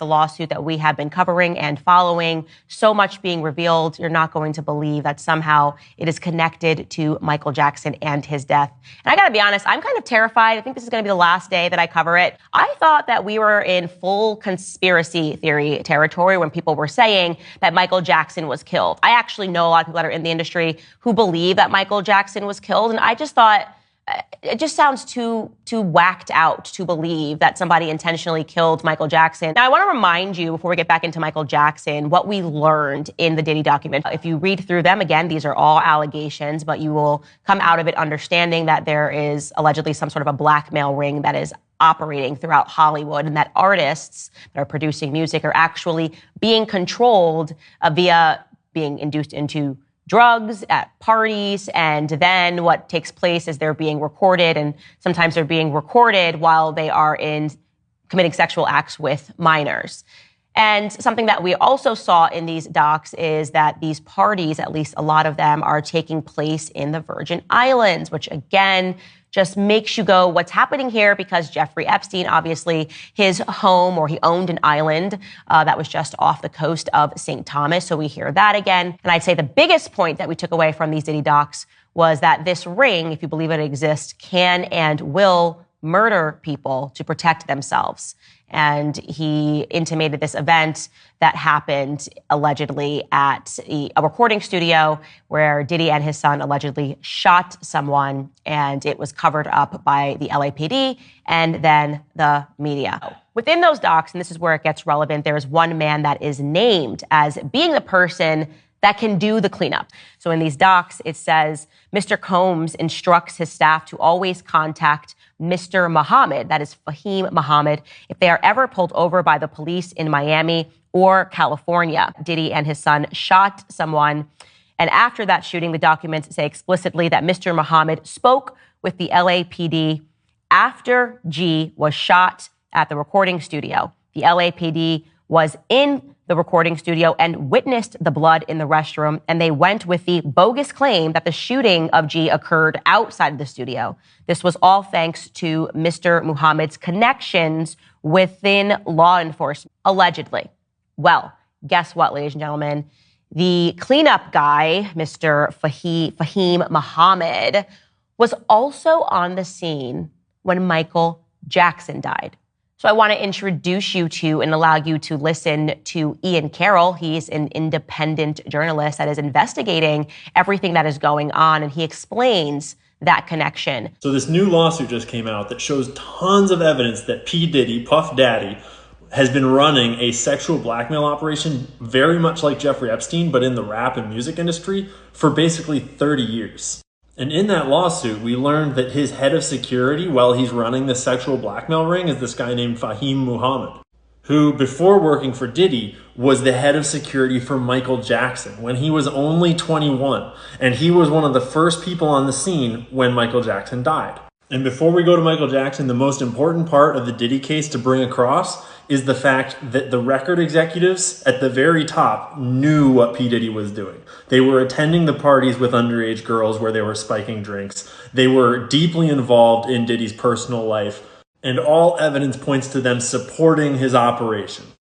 the lawsuit that we have been covering and following, so much being revealed, you're not going to believe that somehow it is connected to Michael Jackson and his death. And I got to be honest, I'm kind of terrified. I think this is going to be the last day that I cover it. I thought that we were in full conspiracy theory territory when people were saying that Michael Jackson was killed. I actually know a lot of people that are in the industry who believe that Michael Jackson was killed. And I just thought, it just sounds too whacked out to believe that somebody intentionally killed Michael Jackson. Now, I want to remind you, before we get back into Michael Jackson, what we learned in the Diddy document. If you read through them, again, these are all allegations, but you will come out of it understanding that there is allegedly some sort of a blackmail ring that is operating throughout Hollywood, and that artists that are producing music are actually being controlled via being induced into drugs at parties, and then what takes place is they're being recorded, and sometimes they're being recorded while they are committing sexual acts with minors. And something that we also saw in these docs is that these parties, at least a lot of them, are taking place in the Virgin Islands, which again just makes you go, what's happening here? Because Jeffrey Epstein, obviously, his home, or he owned an island that was just off the coast of St. Thomas. So we hear that again. And I'd say the biggest point that we took away from these Diddy docs was that this ring, if you believe it exists, can and will murder people to protect themselves. And he intimated this event that happened allegedly at a recording studio where Diddy and his son allegedly shot someone, and it was covered up by the LAPD and then the media. Within those docs, and this is where it gets relevant, there is one man that is named as being the person that can do the cleanup. So in these docs, it says, Mr. Combs instructs his staff to always contact Mr. Muhammad, that is Fahim Muhammad, if they are ever pulled over by the police in Miami or California. Diddy and his son shot someone. And after that shooting, the documents say explicitly that Mr. Muhammad spoke with the LAPD after G was shot at the recording studio. The LAPD was in the recording studio and witnessed the blood in the restroom, and they went with the bogus claim that the shooting of G occurred outside of the studio. This was all thanks to Mr. Muhammad's connections within law enforcement, allegedly. Well, guess what, ladies and gentlemen? The cleanup guy, Mr. Fahim Muhammad, was also on the scene when Michael Jackson died. So I want to introduce you to and allow you to listen to Ian Carroll. He's an independent journalist that is investigating everything that is going on, and he explains that connection. So this new lawsuit just came out that shows tons of evidence that P. Diddy, Puff Daddy, has been running a sexual blackmail operation very much like Jeffrey Epstein, but in the rap and music industry for basically 30 years. And in that lawsuit, we learned that his head of security while he's running the sexual blackmail ring is this guy named Fahim Muhammad, who before working for Diddy was the head of security for Michael Jackson when he was only 21. And he was one of the first people on the scene when Michael Jackson died. And before we go to Michael Jackson, the most important part of the Diddy case to bring across is the fact that the record executives at the very top knew what P. Diddy was doing. They were attending the parties with underage girls where they were spiking drinks. They were deeply involved in Diddy's personal life, and all evidence points to them supporting his operation.